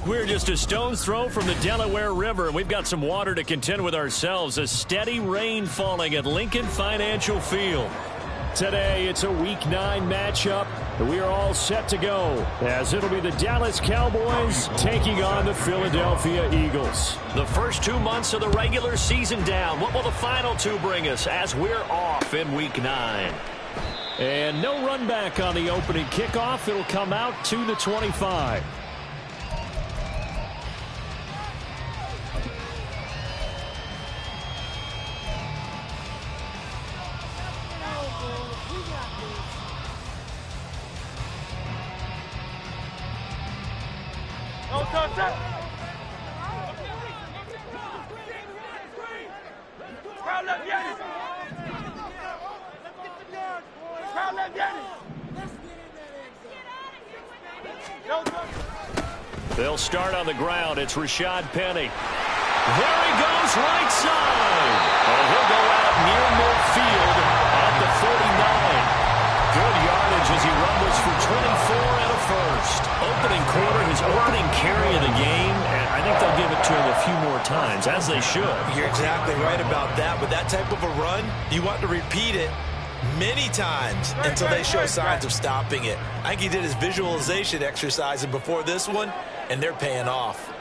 we're just a stone's throw from the Delaware River, and we've got some water to contend with ourselves. A steady rain falling at Lincoln Financial Field. Today, it's a Week 9 matchup, and we are all set to go, as it'll be the Dallas Cowboys taking on the Philadelphia Eagles. The first 2 months of the regular season down. What will the final 2 bring us as we're off in Week 9? And no run back on the opening kickoff. It'll come out to the 25. They'll start on the ground. It's Rashad Penny. There he goes, right side. And he'll go out near midfield at the 49. Good yardage as he rumbles for 24 and a first. Opening quarter, his opening carry of the game, and I think they'll give it to him a few more times, as they should. You're exactly right about that. With that type of a run, you want to repeat it many times until they show signs of stopping it. I think he did his visualization exercise before this one, and they're paying off.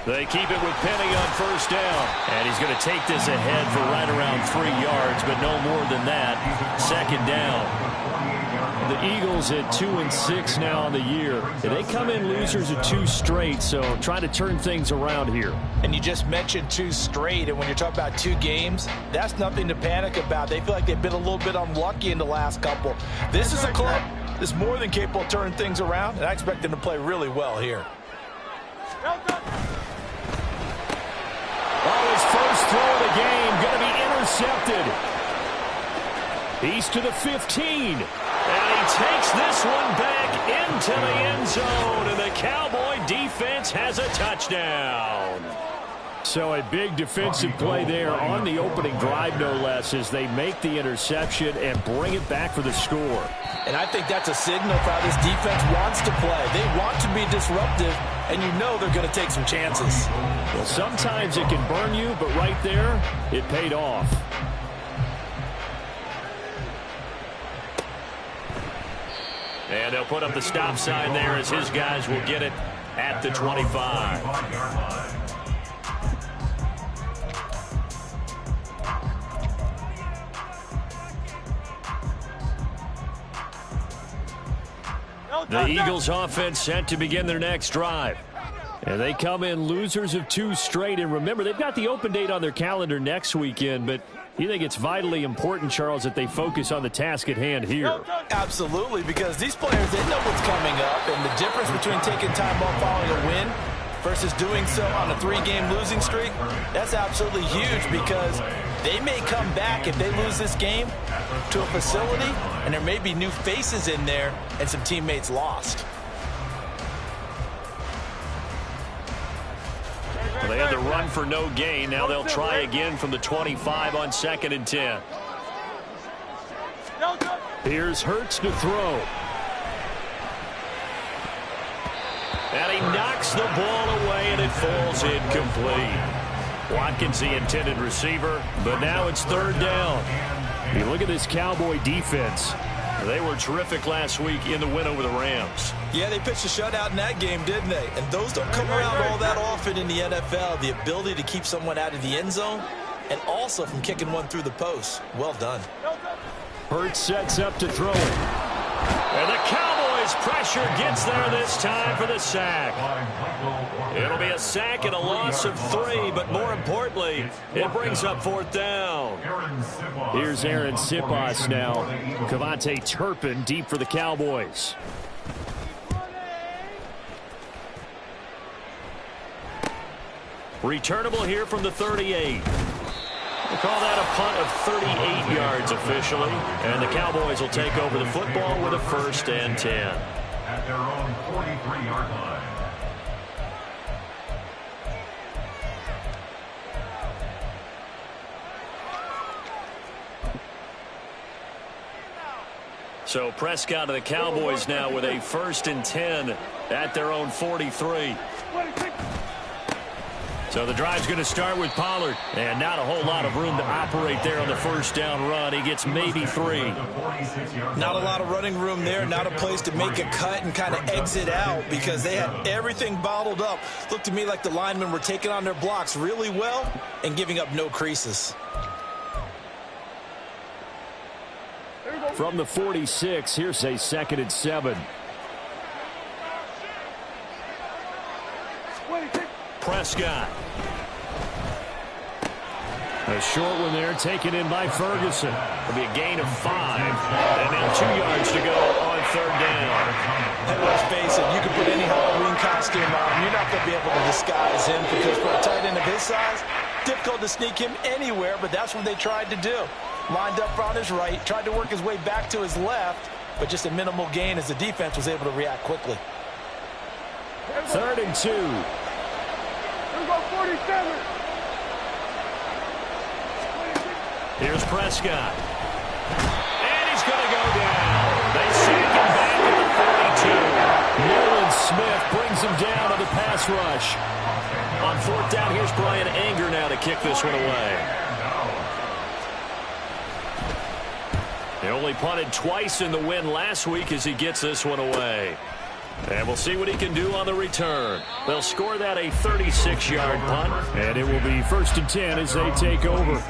They keep it with Penny on first down. And he's going to take this ahead for right around 3 yards, but no more than that. Second down. The Eagles at 2-6 now on the year. They come in losers of 2 straight, so trying to turn things around here. And you just mentioned 2 straight, and when you're talking about 2 games, that's nothing to panic about. They feel like they've been a little bit unlucky in the last couple. This is a club that's more than capable of turning things around, and I expect them to play really well here. Oh, his first throw of the game going to be intercepted. He's to the 15. And he takes this one back into the end zone. And the Cowboy defense has a touchdown. So a big defensive play there on the opening drive, no less, as they make the interception and bring it back for the score. And I think that's a signal for how this defense wants to play. They want to be disruptive, and you know they're going to take some chances. Well, sometimes it can burn you, but right there, it paid off. And they'll put up the stop sign there as his guys will get it at the 25. The Eagles offense set to begin their next drive. And they come in losers of 2 straight. And remember, they've got the open date on their calendar next weekend, but you think it's vitally important, Charles, that they focus on the task at hand here? Absolutely, because these players, they know what's coming up, and the difference between taking time off following a win versus doing so on a 3-game losing streak, that's absolutely huge, because they may come back if they lose this game to a facility, and there may be new faces in there and some teammates lost. Well, they had the run for no gain. Now they'll try again from the 25 on 2nd and 10. Here's Hurts to throw. And he knocks the ball away, and it falls incomplete. Watkins, the intended receiver, but now it's 3rd down. You look at this Cowboy defense. They were terrific last week in the win over the Rams. Yeah, they pitched a shutout in that game, didn't they? And those don't come around all that often in the NFL. The ability to keep someone out of the end zone and also from kicking one through the post. Well done. Hurts sets up to throw it. And the Cowboys pressure gets there this time for the sack. It'll be a sack and a loss of 3, but more importantly, it brings up 4th down. Here's Aaron Sipos now. Cavante Turpin deep for the Cowboys. Returnable here from the 38. We'll call that a punt of 38 yards officially. And the Cowboys will take over the football with a 1st and 10. At their own 43-yard line. So Prescott of the Cowboys now with a 1st and 10 at their own 43. So the drive's going to start with Pollard. And not a whole lot of room to operate there on the 1st down run. He gets maybe 3. Not a lot of running room there. Not a place to make a cut and kind of exit out because they had everything bottled up. Looked to me like the linemen were taking on their blocks really well and giving up no creases. From the 46, here's a 2nd and 7. Prescott. A short one there, taken in by Ferguson. It'll be a gain of 5. And now 2 yards to go on 3rd down. And let's face it, you can put any Halloween costume on. You're not going to be able to disguise him because for a tight end of his size, difficult to sneak him anywhere, but that's what they tried to do. Lined up on his right, tried to work his way back to his left, but just a minimal gain as the defense was able to react quickly. 3rd and 2. 47. Here's Prescott. And he's going to go down. They sack him back at the 42. Nolan Smith brings him down to the pass rush. On 4th down, here's Brian Anger now to kick this one away. He only punted twice in the win last week as he gets this one away. And we'll see what he can do on the return. They'll score that a 36-yard punt. And it will be 1st and 10 as they take over.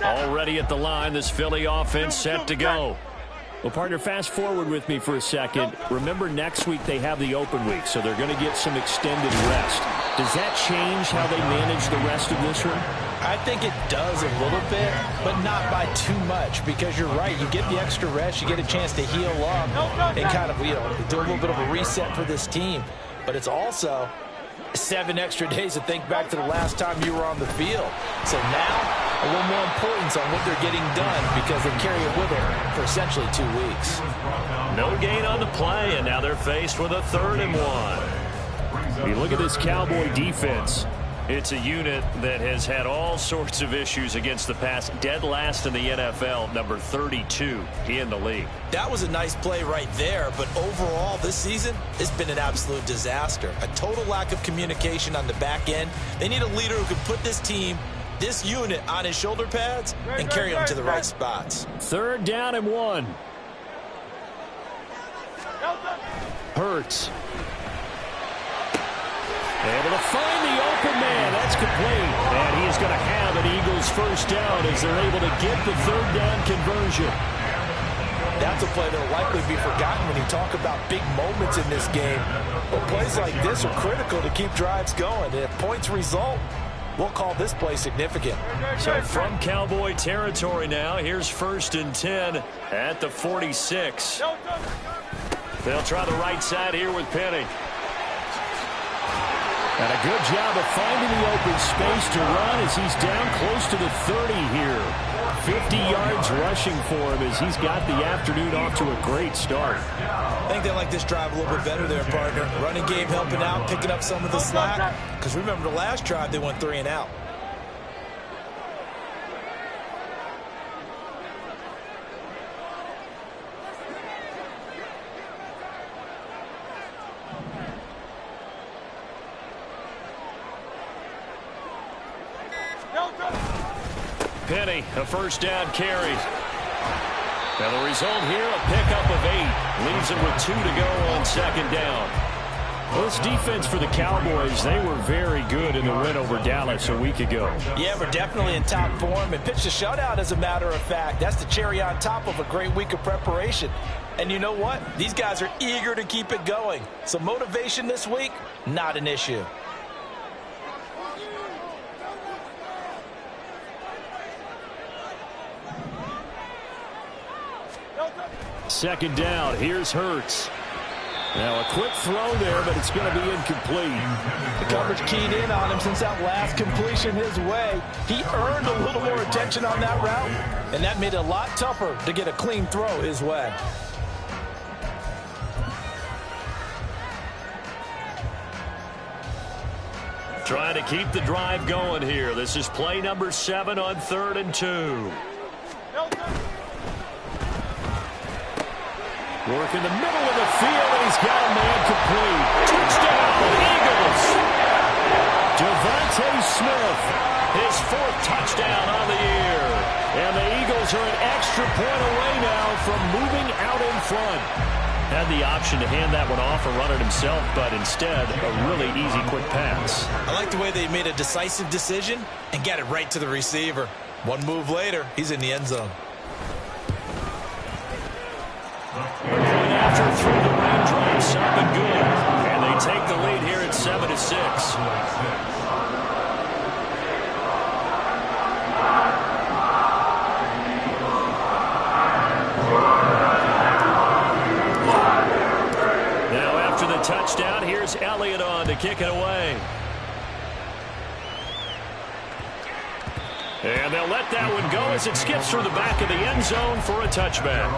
Already at the line, this Philly offense set to go. Well, partner, fast forward with me for a second. Remember, next week they have the open week, so they're going to get some extended rest. Does that change how they manage the rest of this one? I think it does a little bit, but not by too much because you're right. You get the extra rest, you get a chance to heal up and kind of, do a little bit of a reset for this team. But it's also 7 extra days to think back to the last time you were on the field. So now, a little more importance on what they're getting done because they carry it with them for essentially 2 weeks. No gain on the play, and now they're faced with a 3rd and 1. You look at this Cowboy defense. It's a unit that has had all sorts of issues against the pass. Dead last in the NFL, number 32 in the league. That was a nice play right there, but overall this season, it's been an absolute disaster. A total lack of communication on the back end. They need a leader who can put this team, this unit, on his shoulder pads and carry them to the right spots. 3rd down and 1. Hurts. Able to find the open man. That's complete. And he is going to have an Eagles 1st down as they're able to get the 3rd down conversion. That's a play that will likely be forgotten when you talk about big moments in this game. But plays like this are critical to keep drives going. And if points result, we'll call this play significant. So from Cowboy territory now, here's 1st and 10 at the 46. They'll try the right side here with Penny. And a good job of finding the open space to run as he's down close to the 30 here. 50 yards rushing for him as he's got the afternoon off to a great start. I think they like this drive a little bit better there, partner. Running game helping out, picking up some of the slack. Because remember the last drive, they went 3 and out. Penny, a 1st down carry. Now the result here, a pickup of 8. Leaves him with 2 to go on 2nd down. Well, this defense for the Cowboys, they were very good in the win over Dallas a week ago. Yeah, we're definitely in top form and pitched a shutout, as a matter of fact. That's the cherry on top of a great week of preparation. And you know what? These guys are eager to keep it going. So motivation this week, not an issue. Second down, here's Hurts. Now a quick throw there, but it's going to be incomplete. The coverage keyed in on him since that last completion his way. He earned a little more attention on that route, and that made it a lot tougher to get a clean throw his way. Trying to keep the drive going here. This is play number 7 on 3rd and 2. Work in the middle of the field, and he's got a man complete. Touchdown, Eagles! Devontae Smith, his 4th touchdown on the year. And the Eagles are an extra point away now from moving out in front. Had the option to hand that one off or run it himself, but instead, a really easy quick pass. I like the way they made a decisive decision and got it right to the receiver. One move later, he's in the end zone. Going after through the raindrops, something good. And they take the lead here at 7-6. Touchdown. Here's Elliott on to kick it away. And they'll let that one go as it skips through the back of the end zone for a touchback.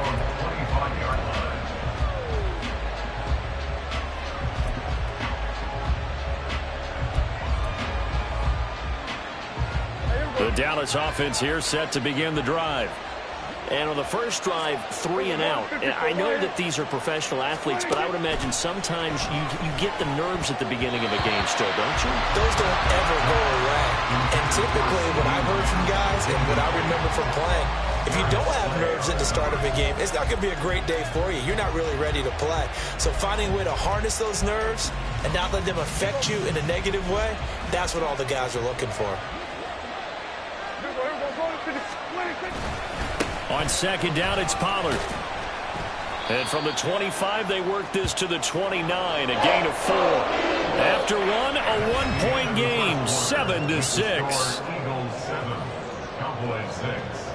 The Dallas offense here set to begin the drive. And on the first drive, 3 and out. And I know that these are professional athletes, but I would imagine sometimes you get the nerves at the beginning of a game still, don't you? Those don't ever go away. And typically what I've heard from guys and what I remember from playing, if you don't have nerves at the start of a game, it's not going to be a great day for you. You're not really ready to play. So finding a way to harness those nerves and not let them affect you in a negative way, that's what all the guys are looking for. On 2nd down, it's Pollard. And from the 25, they work this to the 29, a gain of 4. After one, a one-point game, 7-6. Eagles 7, Cowboys 6.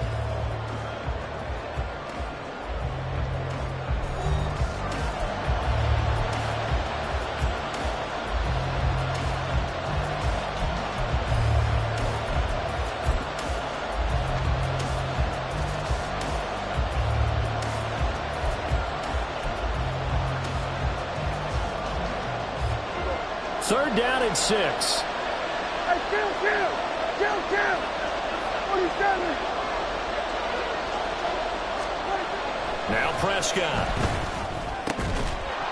Third down and 6. Hey, kill. 47. Now Prescott.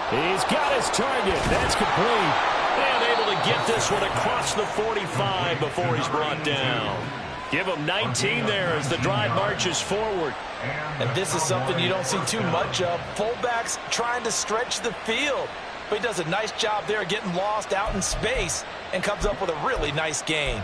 He's got his target. That's complete. And able to get this one across the 45 before he's brought down. Give him 19 there as the drive marches forward. And this is something you don't see too much of. Fullbacks trying to stretch the field. But he does a nice job there getting lost out in space and comes up with a really nice gain.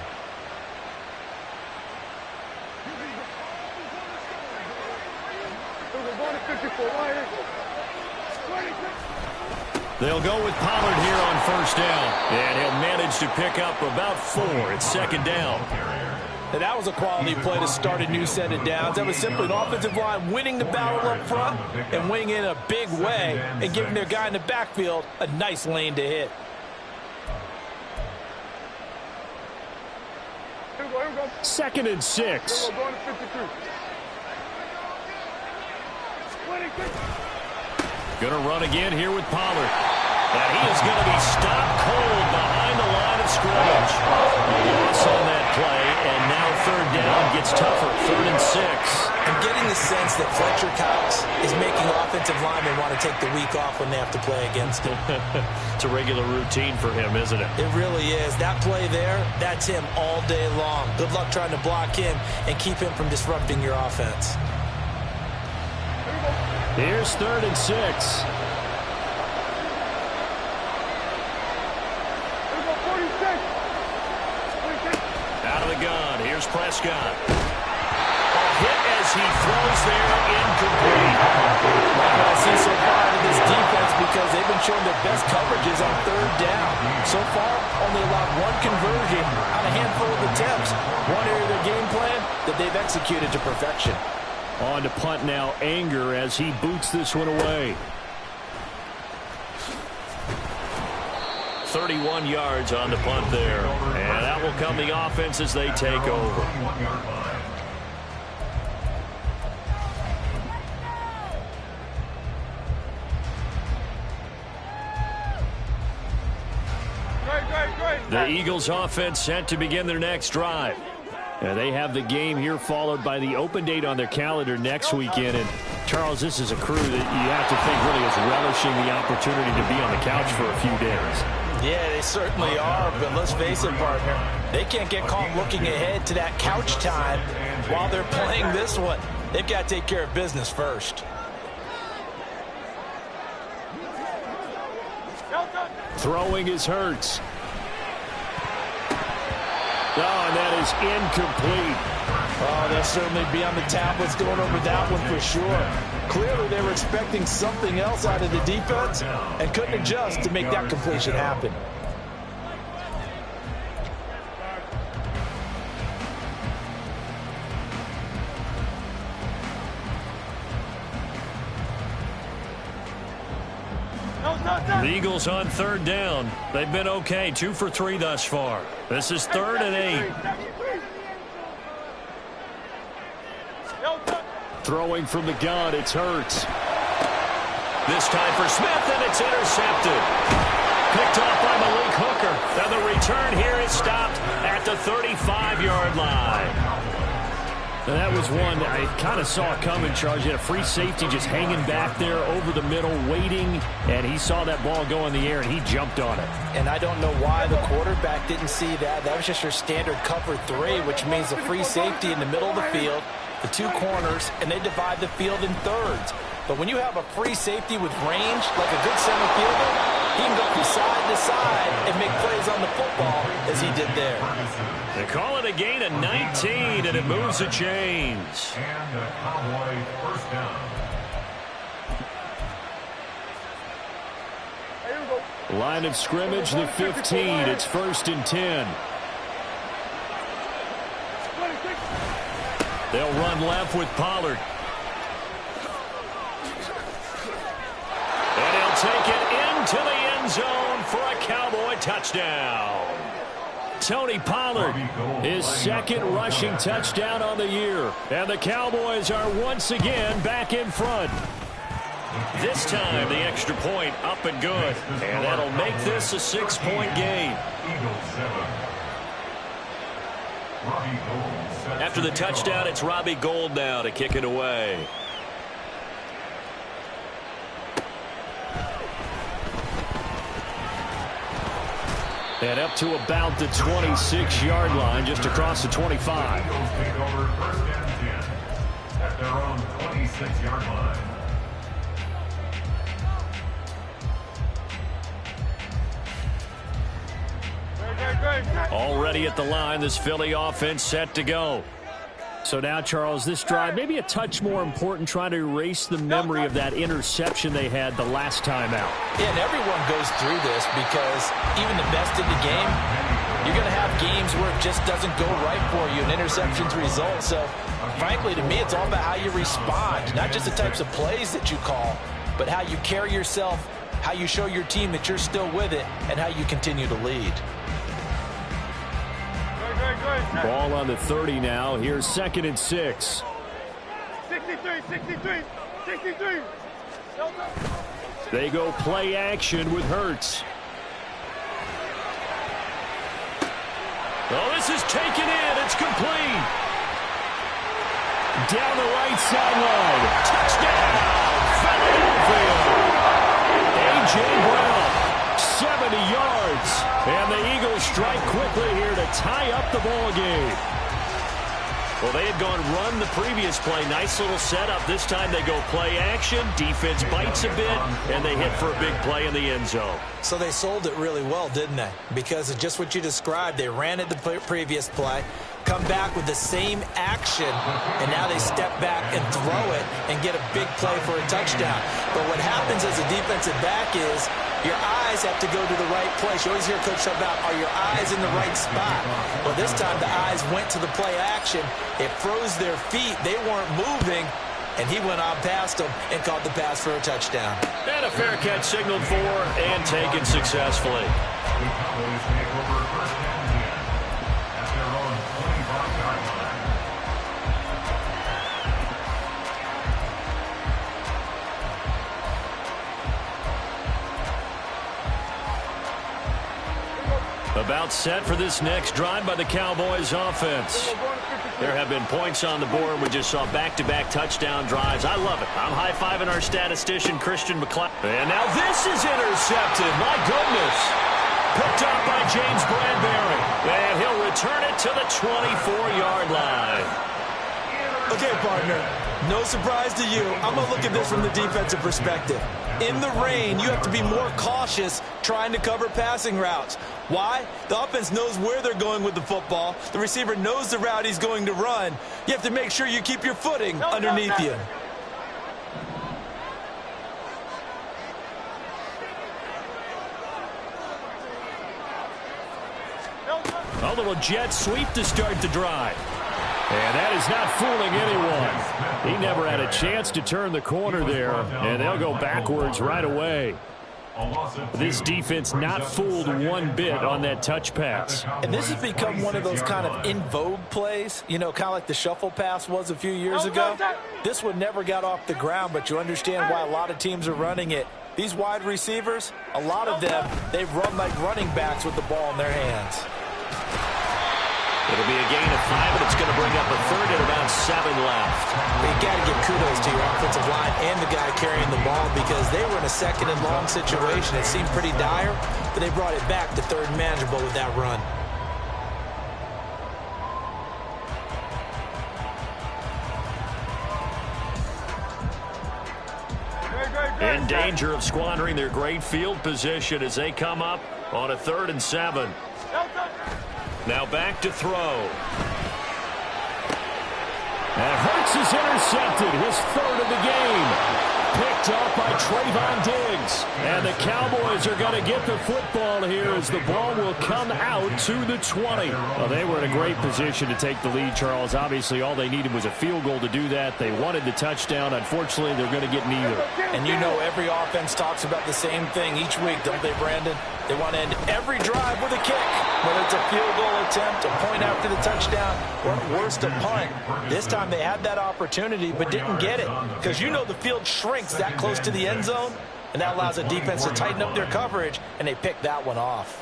They'll go with Pollard here on 1st down. And he'll manage to pick up about 4 at 2nd down. And that was a quality play to start a new set of downs. That was simply an offensive line winning the battle up front and winning in a big way and giving their guy in the backfield a nice lane to hit. Second and 6. Gonna run again here with Pollard. And he is going to be stopped cold behind the line of scrimmage. Loss on that play, and now 3rd down gets tougher. 3rd and 6. I'm getting the sense that Fletcher Cox is making offensive linemen want to take the week off when they have to play against him. It's a regular routine for him, isn't it? It really is. That play there, that's him all day long. Good luck trying to block him and keep him from disrupting your offense. Here's 3rd and 6. Out of the gun, here's Prescott. A hit as he throws there, incomplete. Like what I see so far in this defense, because they've been showing their best coverages on 3rd down. So far, only allowed 1 conversion on a handful of attempts. One area of their game plan that they've executed to perfection. On to punt now, Anger, as he boots this one away. 31 yards on the punt there. And that will come the offense as they take over. Great. The Eagles offense set to begin their next drive. They have the game here followed by the open date on their calendar next weekend. And, Charles, this is a crew that you have to think really is relishing the opportunity to be on the couch for a few days. Yeah, they certainly are, but let's face it, partner. They can't get caught looking ahead to that couch time while they're playing this one. They've got to take care of business first. Throwing is Hurts. Oh, and that is incomplete. Oh, they'll certainly be on the tablets going over that one for sure. Clearly, they were expecting something else out of the defense and couldn't adjust to make that completion happen. The Eagles on third down. They've been okay, 2 for 3 thus far. This is 3rd and 8. Throwing from the gun, it's Hurts. This time for Smith, and it's intercepted. Picked off by Malik Hooker. And the return here is stopped at the 35-yard line. And that was one I kind of saw coming, Charles. You had a free safety just hanging back there over the middle, waiting, and he saw that ball go in the air, and he jumped on it. And I don't know why the quarterback didn't see that. That was just your standard cover 3, which means a free safety in the middle of the field, the 2 corners, and they divide the field in thirds. But when you have a free safety with range, like a good center fielder, he can go from side to side and make plays on the football as he did there. They call it a gain of 19, and it moves the chains. And a Cowboy first down. Line of scrimmage, the 15. It's 1st and 10. They'll run left with Pollard. And he'll take it into the end zone for a Cowboy touchdown. Tony Pollard, his 2nd rushing touchdown on the year. And the Cowboys are once again back in front. This time, the extra point up and good. And that'll make this a 6-point game. After the touchdown, it's Robbie Gould now to kick it away. And up to about the 26-yard line, just across the 25. Eagles take over 1st and 10 at their own 26-yard line. Already at the line, this Philly offense set to go. So now, Charles, this drive, maybe a touch more important, trying to erase the memory of that interception they had the last time out. Yeah, and everyone goes through this because even the best in the game, you're going to have games where it just doesn't go right for you and interceptions result. So, frankly, to me, it's all about how you respond, not just the types of plays that you call, but how you carry yourself, how you show your team that you're still with it, and how you continue to lead. Ball on the 30 now. Here's 2nd and 6. 63. They go play action with Hurts. Oh, this is taken in. It's complete. Down the right sideline. Touchdown, Philadelphia. A.J. Brown, 70 yards. And the Eagles strike quickly here to tie up the ball game. Well, they had gone run the previous play. Nice little setup. This time they go play action. Defense bites a bit, and they hit for a big play in the end zone. So they sold it really well, didn't they? Because of just what you described. They ran it the previous play, come back with the same action, and now they step back and throw it and get a big play for a touchdown. But what happens as a defensive back is your eyes have to go to the right place. You always hear Coach talk about, are your eyes in the right spot? Well, this time the eyes went to the play action. It froze their feet. They weren't moving, and he went on past them and caught the pass for a touchdown. And a fair catch signaled for and taken successfully. The Cowboys take over 1st and 10 at their own 25-yard line. About timeout set for this next drive by the Cowboys offense. There have been points on the board. We just saw back-to-back touchdown drives. I love it. I'm high-fiving our statistician, Christian McCloud. And now this is intercepted. My goodness. Picked up by James Bradbury. And he'll return it to the 24-yard line. Okay, partner, no surprise to you. I'm going to look at this from the defensive perspective. In the rain, you have to be more cautious trying to cover passing routes. Why? The offense knows where they're going with the football. The receiver knows the route he's going to run. You have to make sure you keep your footing underneath you. A little jet sweep to start the drive. And that is not fooling anyone. He never had a chance to turn the corner there, and they'll go backwards right away. This defense not fooled one bit on that touch pass. And this has become one of those kind of in vogue plays, you know, kind of like the shuffle pass was a few years ago. This one never got off the ground, but you understand why a lot of teams are running it. These wide receivers, a lot of them, they run like running backs with the ball in their hands. It'll be a gain of 5, and it's going to bring up a third and about 7 left. You got to give kudos to your offensive line and the guy carrying the ball because they were in a second and long situation. It seemed pretty dire, but they brought it back to third and manageable with that run. In danger of squandering their great field position as they come up on a 3rd and 7. Now back to throw. And Hurts is intercepted. His 3rd of the game. Picked up by Trayvon Diggs. And the Cowboys are going to get the football here as the ball will come out to the 20. Well, they were in a great position to take the lead, Charles. Obviously, all they needed was a field goal to do that. They wanted the touchdown. Unfortunately, they're going to get neither. And you know every offense talks about the same thing each week, don't they, Brandon? They want to end every drive with a kick. Whether it's a field goal attempt, a point after the touchdown, or at worst a punt. This time they had that opportunity but didn't get it because you know the field shrinks that close to the end zone, and that allows the defense to tighten up their coverage, and they picked that one off.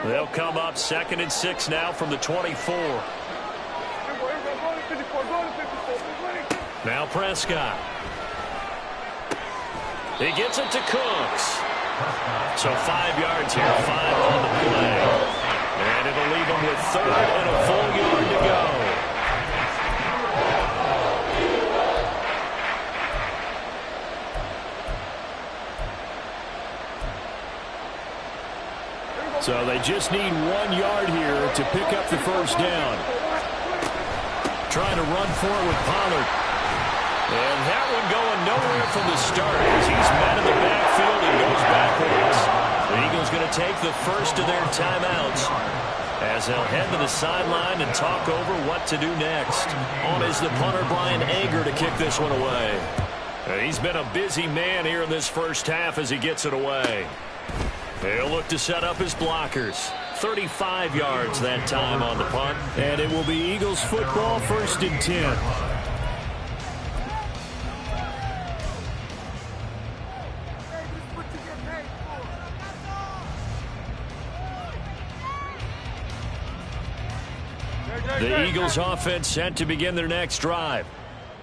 They'll come up 2nd and 6 now from the 24. Now Prescott. He gets it to Cooks. So 5 yards here, 5 on the play. And it'll leave him with 3rd and a full yard to go. So they just need 1 yard here to pick up the first down. Trying to run for it with Pollard. And that one going nowhere from the start as he's met in the backfield and goes backwards. The Eagles going to take the first of their timeouts as they'll head to the sideline and talk over what to do next. On is the punter, Brian Anger, to kick this one away. And he's been a busy man here in this first half as he gets it away. He'll look to set up his blockers. 35 yards that time on the punt. And it will be Eagles football, 1st and 10. The Eagles offense set to begin their next drive.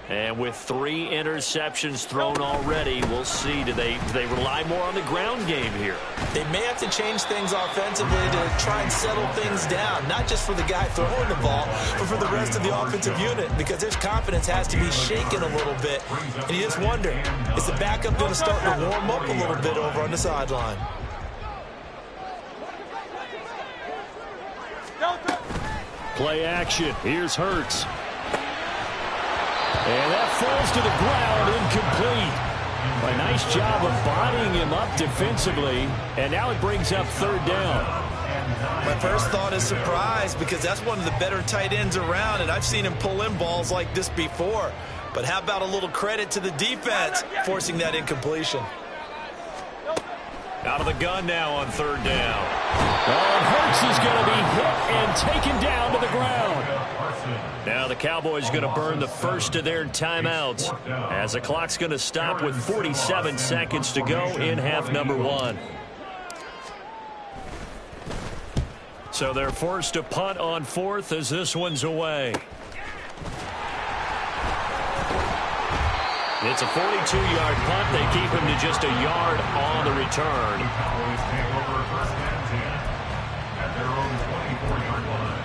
And with 3 interceptions thrown already, we'll see. Do they rely more on the ground game here? They may have to change things offensively to try and settle things down, not just for the guy throwing the ball, but for the rest of the offensive unit, because his confidence has to be shaken a little bit. And you just wonder, is the backup going to start to warm up a little bit over on the sideline? Play action. Here's Hurts. And that falls to the ground, incomplete. A nice job of bodying him up defensively, and now it brings up 3rd down. My first thought is surprise because that's one of the better tight ends around, and I've seen him pull in balls like this before. But how about a little credit to the defense forcing that incompletion? Out of the gun now on 3rd down. Oh, Hurts is going to be hit and taken down to the ground. Now the Cowboys going to burn the first of their timeouts as the clock's going to stop with 47 seconds to go in half number one. So they're forced to punt on fourth as this one's away. It's a 42-yard punt. They keep him to just a yard on the return. Cowboys take over first and 10 at their own 24-yard line.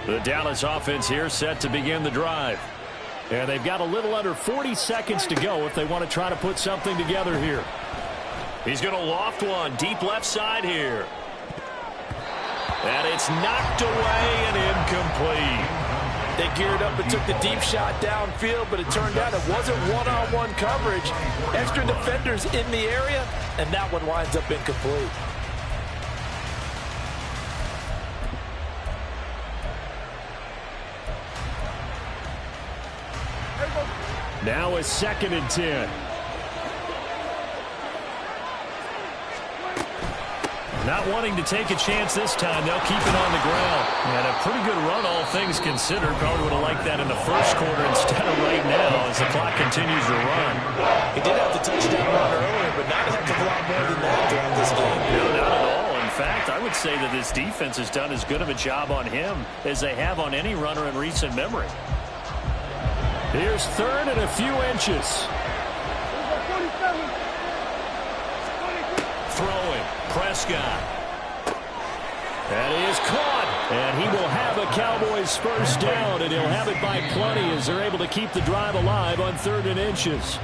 The Dallas offense here set to begin the drive. And they've got a little under 40 seconds to go if they want to try to put something together here. He's going to loft one deep left side here. And it's knocked away and incomplete. They geared up and took the deep shot downfield, but it turned out it wasn't one-on-one coverage. Extra defenders in the area, and that one winds up incomplete. Now a 2nd and 10. Not wanting to take a chance this time. They'll keep it on the ground. And a pretty good run, all things considered. Probably would have liked that in the first quarter instead of right now as the clock continues to run. He did have the touchdown run earlier, but not a heck of a lot more than that throughout this game. No, not at all. In fact, I would say that this defense has done as good of a job on him as they have on any runner in recent memory. Here's 3rd and a few inches. Throwing, Prescott. And he is caught. And he will have a Cowboys first down, and he'll have it by plenty as they're able to keep the drive alive on 3rd and inches.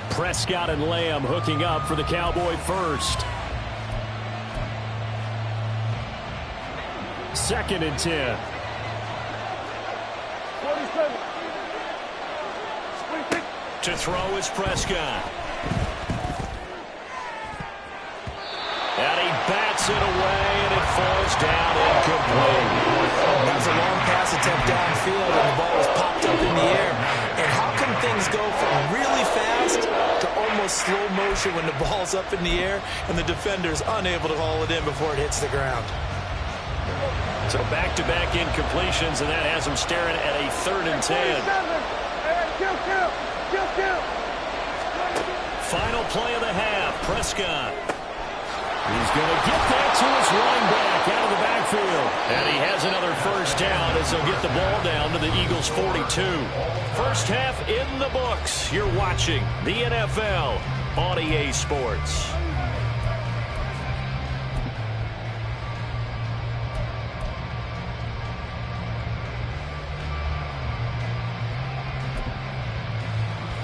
Prescott and Lamb hooking up for the Cowboy first. 2nd and 10. 47. To throw is Prescott. And he bats it away, and it falls down incomplete. That's a long pass attempt downfield, and the ball was popped up in the air. And how can things go from really fast to almost slow motion when the ball's up in the air and the defender's unable to haul it in before it hits the ground? So back-to-back incompletions, and that has him staring at a 3rd and 10. Final play of the half, Prescott. He's going to get that to his running back out of the backfield. And he has another first down as they'll get the ball down to the Eagles' 42. First half in the books. You're watching the NFL on EA Sports.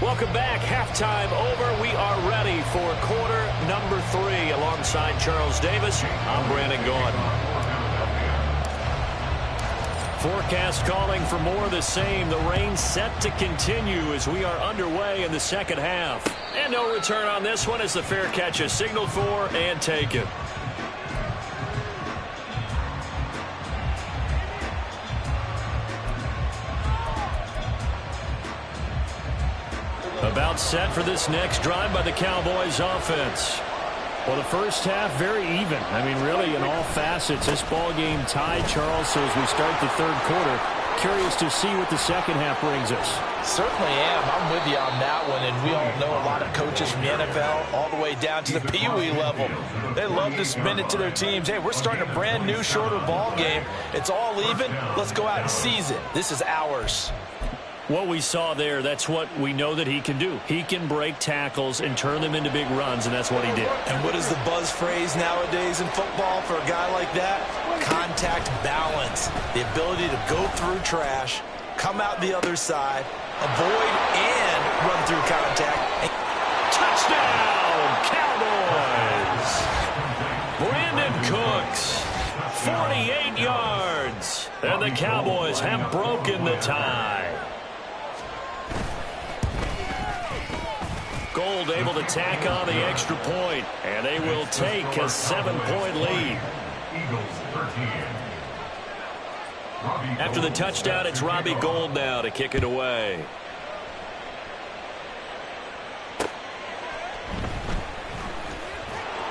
Welcome back. Halftime over. We are ready for quarter number 3. Alongside Charles Davis, I'm Brandon Gaughan. Forecast calling for more of the same. The rain set to continue as we are underway in the second half. And no return on this one as the fair catch is signaled for and taken. About set for this next drive by the Cowboys offense. Well, the first half, very even. I mean, really, in all facets, this ball game tied, Charles. So as we start the 3rd quarter, curious to see what the second half brings us. Certainly am. I'm with you on that one, and we all know a lot of coaches from the NFL all the way down to the Pee Wee level. They love to spin it to their teams. Hey, we're starting a brand new, shorter ball game. It's all even. Let's go out and seize it. This is ours. What we saw there, that's what we know that he can do. He can break tackles and turn them into big runs, and that's what he did. And what is the buzz phrase nowadays in football for a guy like that? Contact balance. The ability to go through trash, come out the other side, avoid and run through contact. Touchdown, Cowboys! Brandon Cooks, 48 yards. And the Cowboys have broken the tie. Gold able to tack on the extra point, and they will take a 7-point lead. After the touchdown, it's Robbie Gould now to kick it away.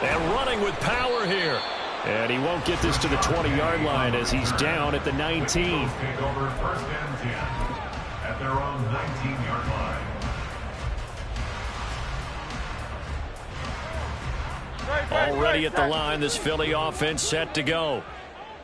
And running with power here. And he won't get this to the 20-yard line as he's down at the 19. Take over first and 10 at their own 19-yard line. Already at the line, this Philly offense set to go.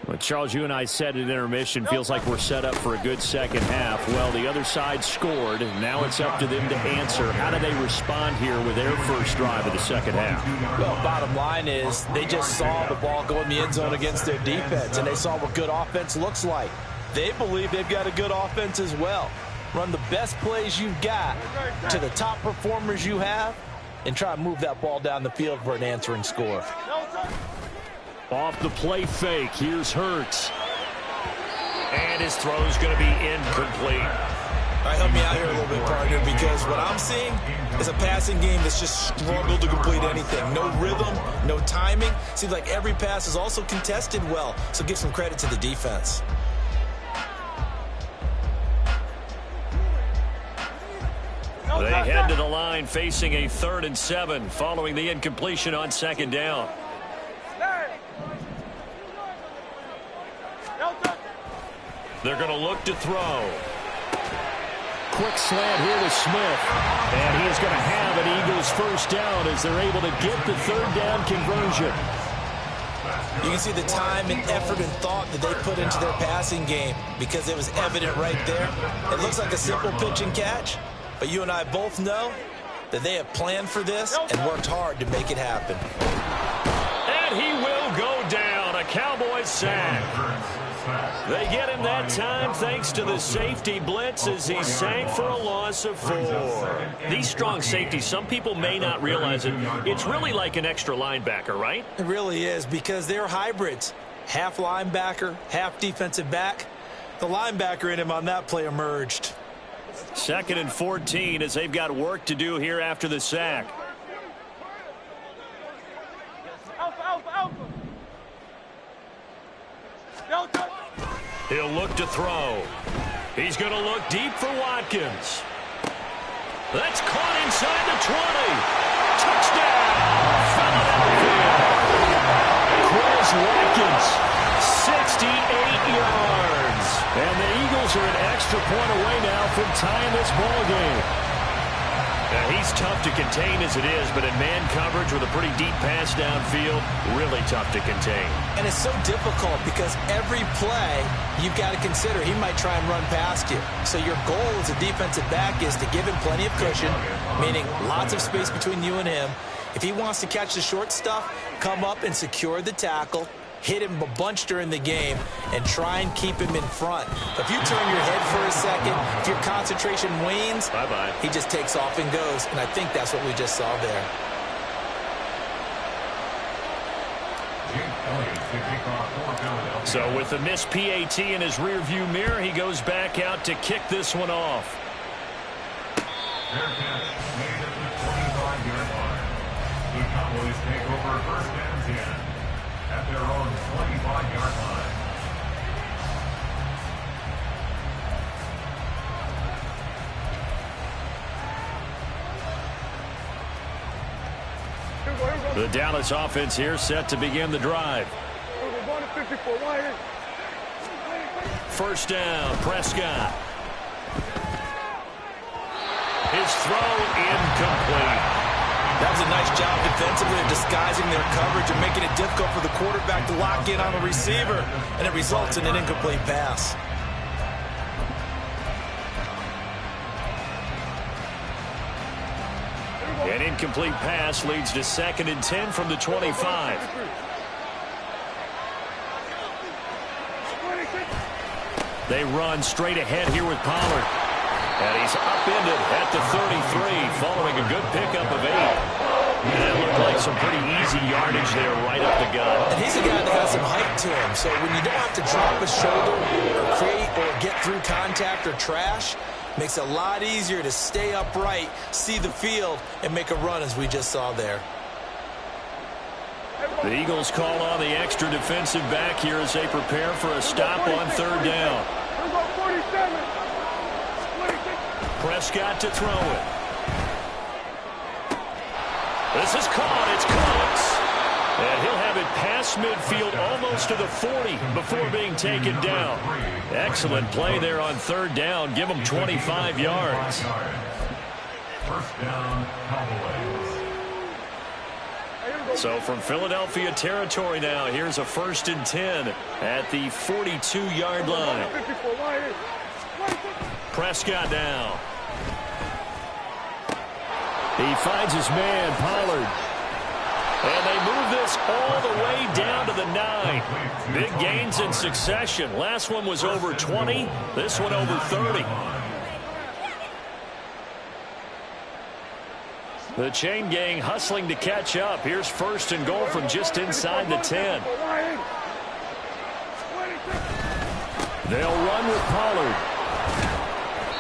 Well, Charles, you and I said at intermission, feels like we're set up for a good second half. Well, the other side scored. Now it's up to them to answer. How do they respond here with their first drive of the second half? Well, bottom line is they just saw the ball go in the end zone against their defense, and they saw what good offense looks like. They believe they've got a good offense as well. Run the best plays you've got to the top performers you have, and try to move that ball down the field for an answering score. Off the play fake, here's Hurts. And his throw's going to be incomplete. All right, help me out here a little bit, partner, because what I'm seeing is a passing game that's just struggled to complete anything. No rhythm, no timing. Seems like every pass is also contested well, so give some credit to the defense. They head to the line facing a 3rd and 7 following the incompletion on second down. They're going to look to throw. Quick slant here to Smith. And he is going to have an Eagles first down as they're able to get the 3rd down conversion. You can see the time and effort and thought that they put into their passing game because it was evident right there. It looks like a simple pitch and catch, but you and I both know that they have planned for this and worked hard to make it happen. And he will go down. A Cowboys sack. They get him that time thanks to the safety blitz as he sank for a loss of 4. These strong safeties, some people may not realize it. It's really like an extra linebacker, right? It really is because they're hybrids. Half linebacker, half defensive back. The linebacker in him on that play emerged. 2nd and 14 as they've got work to do here after the sack. He'll look to throw. He's going to look deep for Watkins. That's caught inside the 20. Touchdown, Philadelphia. Chris Watkins, 68 yards. And the Eagles are an extra point away now from tying this ball game. Now, he's tough to contain as it is, but in man coverage with a pretty deep pass downfield, really tough to contain. And it's so difficult because every play you've got to consider he might try and run past you. So your goal as a defensive back is to give him plenty of cushion, meaning lots of space between you and him. If he wants to catch the short stuff, come up and secure the tackle, hit him a bunch during the game, and try and keep him in front. If you turn your head for a second, if your concentration wanes, bye-bye, he just takes off and goes, and I think that's what we just saw there. So with the missed PAT in his rearview mirror, he goes back out to kick this one off. Their catch made at the 25-yard line. The Cowboys take over first and 10 at their own 25-yard line. The Dallas offense here set to begin the drive. First down, Prescott. His throw incomplete. That was a nice job defensively of disguising their coverage and making it difficult for the quarterback to lock in on the receiver, and it results in an incomplete pass. An incomplete pass leads to 2nd and 10 from the 25. They run straight ahead here with Pollard. And he's upended at the 33 following a good pickup of 8. And it looked like some pretty easy yardage there right up the gut. And he's a guy that has some height to him, so when you don't have to drop a shoulder or create or get through contact or trash, makes it a lot easier to stay upright, see the field, and make a run as we just saw there. The Eagles call on the extra defensive back here as they prepare for a stop on 3rd down. Prescott to throw it. This is caught. It's Cox. And he'll have it past midfield almost to the 40 before being taken down. Excellent play there on third down. Give them 25 yards. First down, Cowboys. So from Philadelphia territory now, here's a 1st and 10 at the 42-yard line. Prescott now. He finds his man, Pollard. And they move this all the way down to the 9. Big gains in succession. Last one was over 20. This one over 30. The chain gang hustling to catch up. Here's 1st and goal from just inside the 10. They'll run with Pollard.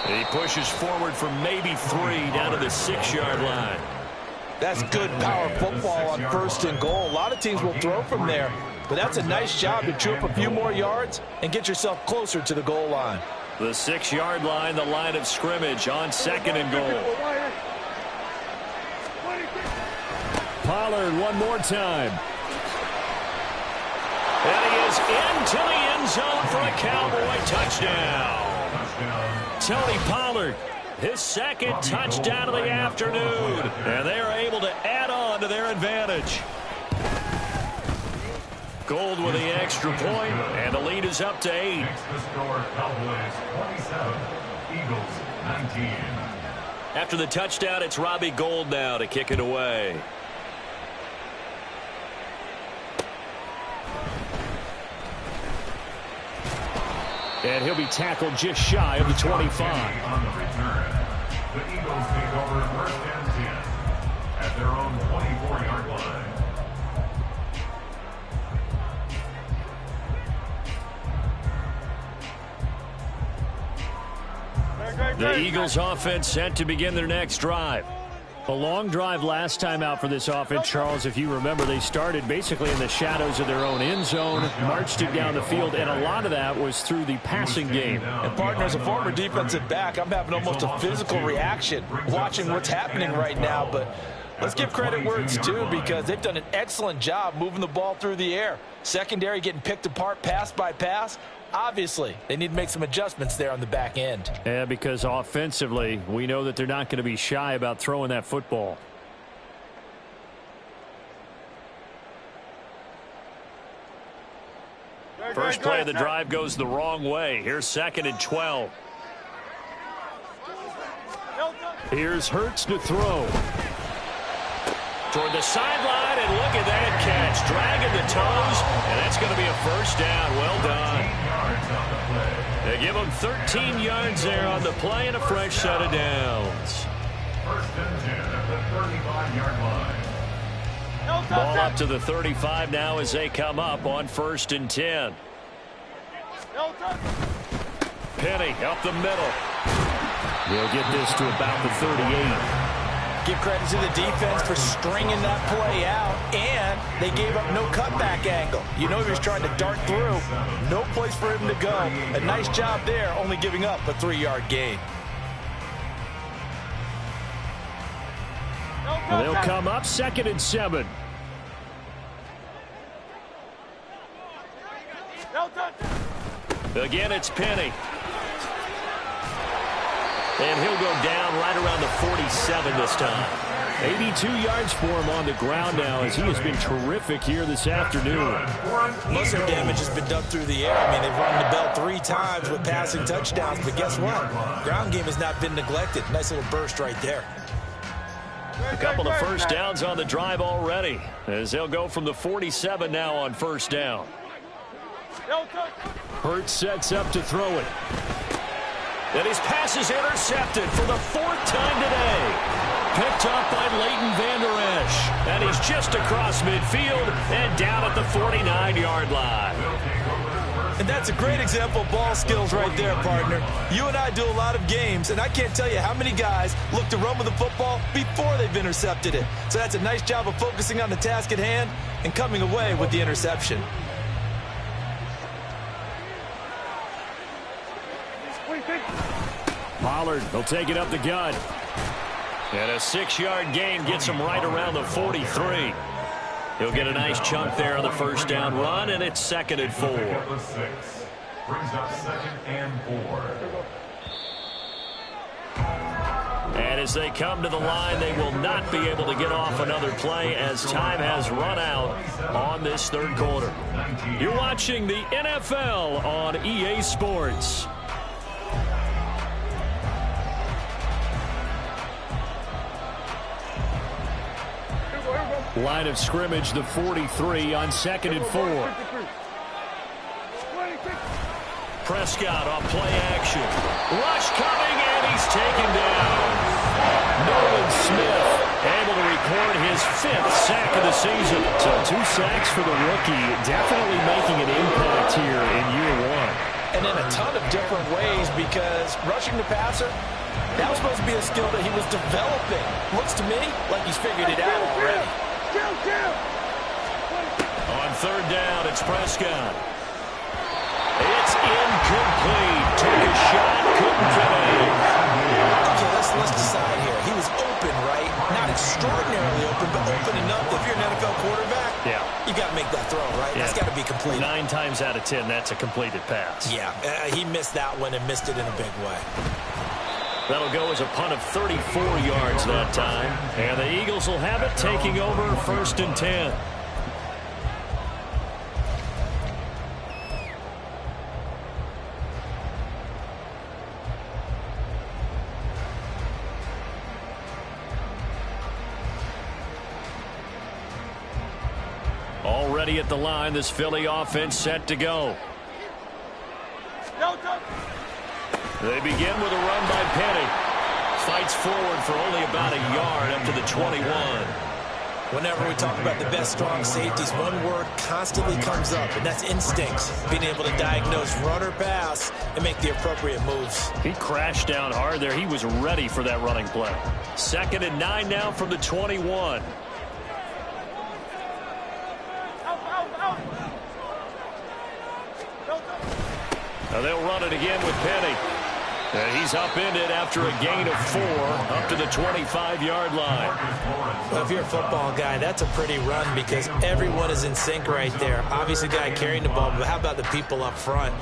He pushes forward for maybe 3 down to the 6-yard line. That's good power football on 1st and goal. A lot of teams will throw from there, but that's a nice job to chew up a few more yards and get yourself closer to the goal line. The 6-yard line, the line of scrimmage on 2nd and goal. Pollard one more time. And he is into the end zone for a Cowboy touchdown. Tony Pollard, his 2nd touchdown of the afternoon. And they are able to add on to their advantage. Gold with the extra point, and the lead is up to 8. Next to score, Cowboys 27, Eagles 19. After the touchdown, it's Robbie Gould now to kick it away. And he'll be tackled just shy of the 25. On the return, the Eagles take over 1st and 10 at their own 24-yard line. The Eagles offense set to begin their next drive. A long drive last time out for this offense, Charles. If you remember, they started basically in the shadows of their own end zone, marched it down the field, and a lot of that was through the passing game. And, partner, as a former defensive back, I'm having almost a physical reaction watching what's happening right now. But let's give credit where it's due, because they've done an excellent job moving the ball through the air. Secondary getting picked apart pass by pass. Obviously, they need to make some adjustments there on the back end. Yeah, because offensively, we know that they're not going to be shy about throwing that football. First play of the drive goes the wrong way. Here's 2nd and 12. Here's Hurts to throw. Toward the sideline, and look at that catch. Dragging the toes, and that's going to be a 1st down. Well done. They give them 13 yards there on the play and a fresh set of downs. 1st and 10 at the 35-yard line. Ball up to the 35 now as they come up on 1st and 10. Penny up the middle. They'll get this to about the 38. Give credit to the defense for stringing that play out, and they gave up no cutback angle. You know he was trying to dart through. No place for him to go. A nice job there, only giving up a 3-yard gain. They'll come up 2nd and 7. Again, it's Penny. And he'll go down right around the 47 this time. 82 yards for him on the ground now, as he has been terrific here this afternoon. Most of the damage has been done through the air. I mean, they've rung the bell 3 times with passing touchdowns, but guess what? Ground game has not been neglected. Nice little burst right there. A couple of 1st downs on the drive already, as they'll go from the 47 now on 1st down. Hurts sets up to throw it. And his pass is intercepted for the 4th time today. Picked up by Leighton Vander Esch. And he's just across midfield and down at the 49-yard line. And that's a great example of ball skills right there, partner. You and I do a lot of games, and I can't tell you how many guys look to run with the football before they've intercepted it. So that's a nice job of focusing on the task at hand and coming away with the interception. Pollard will take it up the gut. And a 6-yard gain gets him right around the 43. He'll get a nice chunk there on the first down run, and it's 2nd and 4. Brings up 2nd and 4. And as they come to the line, they will not be able to get off another play as time has run out on this 3rd quarter. You're watching the NFL on EA Sports. Line of scrimmage, the 43 on 2nd and 4. Prescott on play action. Rush coming, and he's taken down. Nolan Smith able to record his 5th sack of the season. So 2 sacks for the rookie, definitely making an impact here in year 1. And in a ton of different ways, because rushing the passer, that was supposed to be a skill that he was developing. Looks to me like he's figured it out already. On 3rd down, it's Prescott. It's incomplete. Took a shot, couldn't finish. Okay, let's decide here. He was open, right? Not extraordinarily open, but open enough that if you're an NFL quarterback, you got to make that throw, right? That's got to be complete. 9 times out of 10, that's a completed pass. Yeah, he missed that one and missed it in a big way. That'll go as a punt of 34 yards that time. And the Eagles will have it, taking over 1st and 10. Already at the line, this Philly offense set to go. They begin with a run by Penny. Fights forward for only about a yard up to the 21. Whenever we talk about the best strong safeties, one word constantly comes up, and that's instinct. Being able to diagnose run or pass and make the appropriate moves. He crashed down hard there. He was ready for that running play. 2nd and 9 now from the 21. Now they'll run it again with Penny. And he's upended after a gain of 4 up to the 25-yard line. Well, if you're a football guy, that's a pretty run because everyone is in sync right there. Obviously, the guy carrying the ball, but how about the people up front?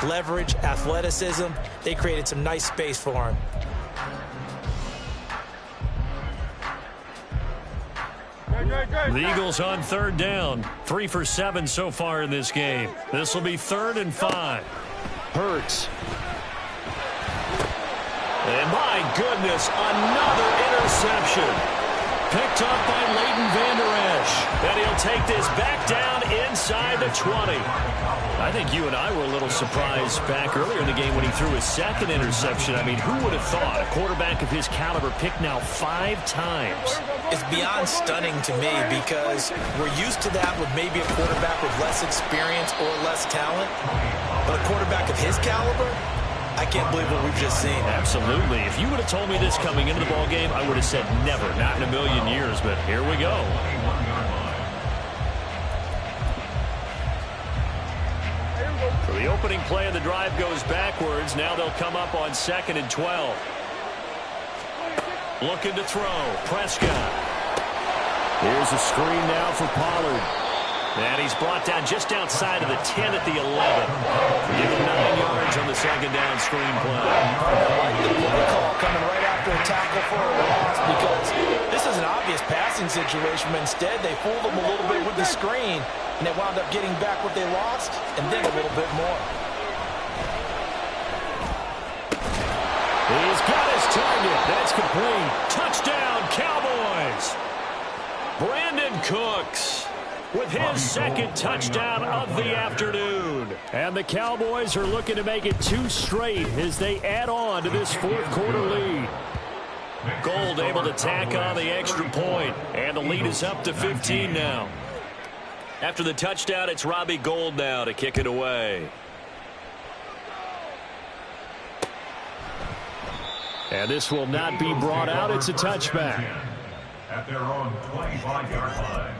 Leverage, athleticism, they created some nice space for him. The Eagles on 3rd down. 3 for 7 so far in this game. This will be 3rd and 5. Hurts. And my goodness, another interception. Picked up by Leighton Vander Esch. And he'll take this back down inside the 20. I think you and I were a little surprised back earlier in the game when he threw his 2nd interception. I mean, who would have thought a quarterback of his caliber picked now 5 times? It's beyond stunning to me because we're used to that with maybe a quarterback with less experience or less talent. But a quarterback of his caliber, I can't believe what we've just seen. Absolutely. If you would have told me this coming into the ball game, I would have said never, not in a million years. But here we go. So the opening play of the drive goes backwards. Now they'll come up on 2nd and 12. Looking to throw. Prescott. Here's a screen now for Pollard. And he's brought down just outside of the 10 at the 11. Give him 9 yards on the 2nd down screen play. The play call coming right after a tackle for a loss because this is an obvious passing situation, but instead they fooled them a little bit with the screen, and they wound up getting back what they lost and then a little bit more. He's got his target. That's complete. Touchdown, Cowboys. Brandon Cooks with his 2nd touchdown of the afternoon. And the Cowboys are looking to make it 2 straight as they add on to this 4th quarter lead. Gold able to tack on the extra point, and the lead is up to 15 now. After the touchdown, it's Robbie Gould now to kick it away. And this will not be brought out. It's a touchback. At their own 25-yard line.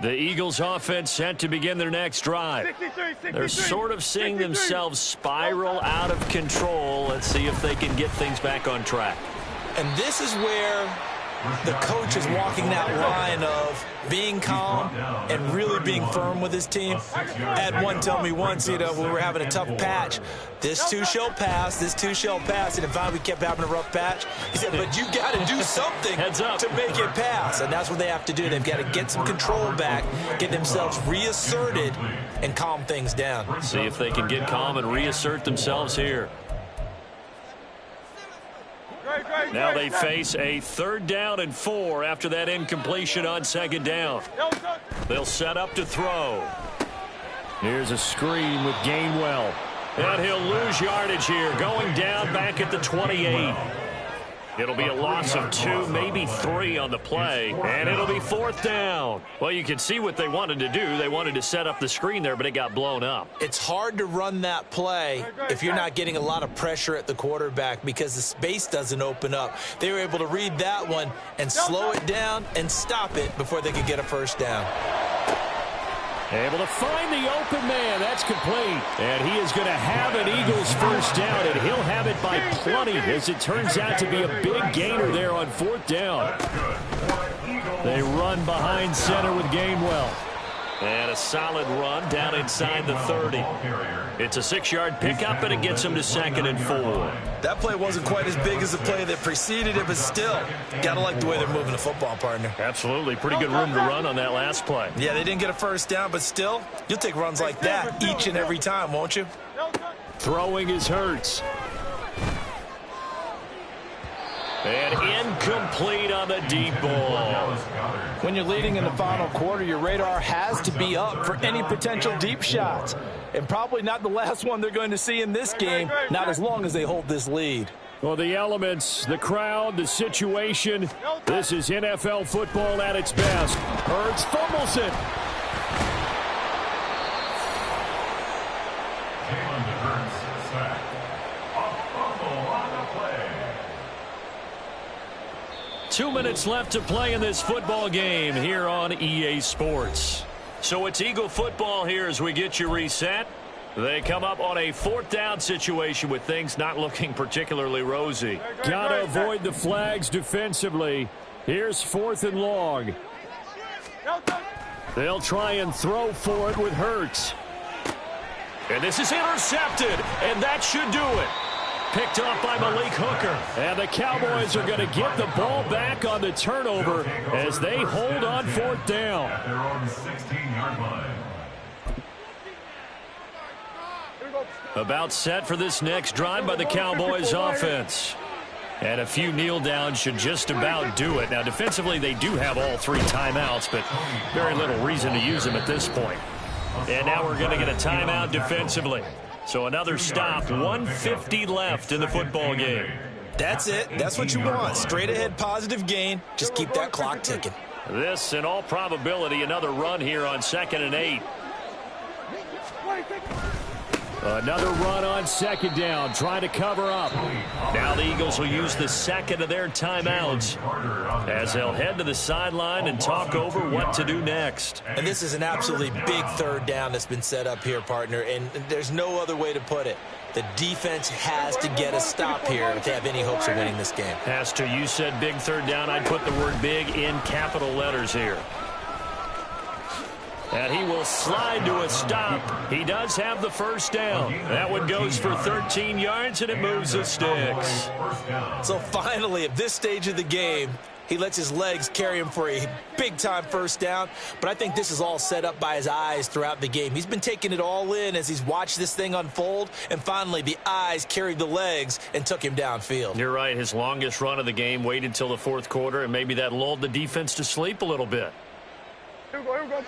The Eagles offense set to begin their next drive. They're sort of seeing themselves spiral out of control. Let's see if they can get things back on track. And this is where the coach is walking that line of being calm and really being firm with his team. I had one tell me once, we were having a tough patch. This too shall pass, this too shall pass. And finally we kept having a rough patch. He said, but you got to do something to make it pass. And that's what they have to do. They've got to get some control back, get themselves reasserted, and calm things down. See if they can get calm and reassert themselves here. Now they face a 3rd down and 4 after that incompletion on 2nd down. They'll set up to throw. Here's a screen with Gainwell. And he'll lose yardage here, going down back at the 28. It'll be a loss of 2, maybe 3 on the play, and it'll be 4th down. Well, you can see what they wanted to do. They wanted to set up the screen there, but it got blown up. It's hard to run that play if you're not getting a lot of pressure at the quarterback because the space doesn't open up. They were able to read that one and slow it down and stop it before they could get a 1st down. Able to find the open man. That's complete. And he is going to have an Eagles 1st down, and he'll have it by plenty as it turns out to be a big gainer there on 4th down. They run behind center with Gainwell. And a solid run down inside the 30. It's a 6-yard pickup, and it gets him to 2nd and 4. That play wasn't quite as big as the play that preceded it, but still, got to like the way they're moving the football, partner. Absolutely. Pretty good room to run on that last play. Yeah, they didn't get a 1st down, but still, you'll take runs like that each and every time, won't you? Throwing is Hurts. And incomplete on the deep ball. When you're leading in the final quarter, your radar has to be up for any potential deep shots. And probably not the last one they're going to see in this game, not as long as they hold this lead. Well, the elements, the crowd, the situation, this is NFL football at its best. Hurts fumbles it. Sack. A fumble on the play. 2 minutes left to play in this football game here on EA Sports. So it's Eagle football here as we get you reset. They come up on a 4th down situation with things not looking particularly rosy. Got to avoid the flags defensively. Here's 4th and long. They'll try and throw for it with Hurts. And this is intercepted, and that should do it. Picked off by Malik Hooker. And the Cowboys are going to get the ball back on the turnover as they hold on 4th down. At their own 16-yard line. About set for this next drive by the Cowboys offense. And a few kneel downs should just about do it. Now, defensively, they do have all 3 timeouts, but very little reason to use them at this point. And now we're going to get a timeout defensively. So another stop, 1:50 left in the football game. That's it. That's what you want. Straight ahead positive gain. Just keep that clock ticking. This, in all probability, another run here on 2nd and 8. Another run on 2nd down, trying to cover up. Now the Eagles will use the 2nd of their timeouts as they'll head to the sideline and talk over what to do next. And this is an absolutely big 3rd down that's been set up here, partner, and there's no other way to put it. The defense has to get a stop here if they have any hopes of winning this game. Has to. You said big 3rd down. I'd put the word big in capital letters here. And he will slide to a stop. He does have the 1st down. That one goes for 13 yards, and it moves the sticks. So finally, at this stage of the game, he lets his legs carry him for a big-time 1st down. But I think this is all set up by his eyes throughout the game. He's been taking it all in as he's watched this thing unfold. And finally, the eyes carried the legs and took him downfield. You're right. His longest run of the game waited until the 4th quarter, and maybe that lulled the defense to sleep a little bit. Here we go.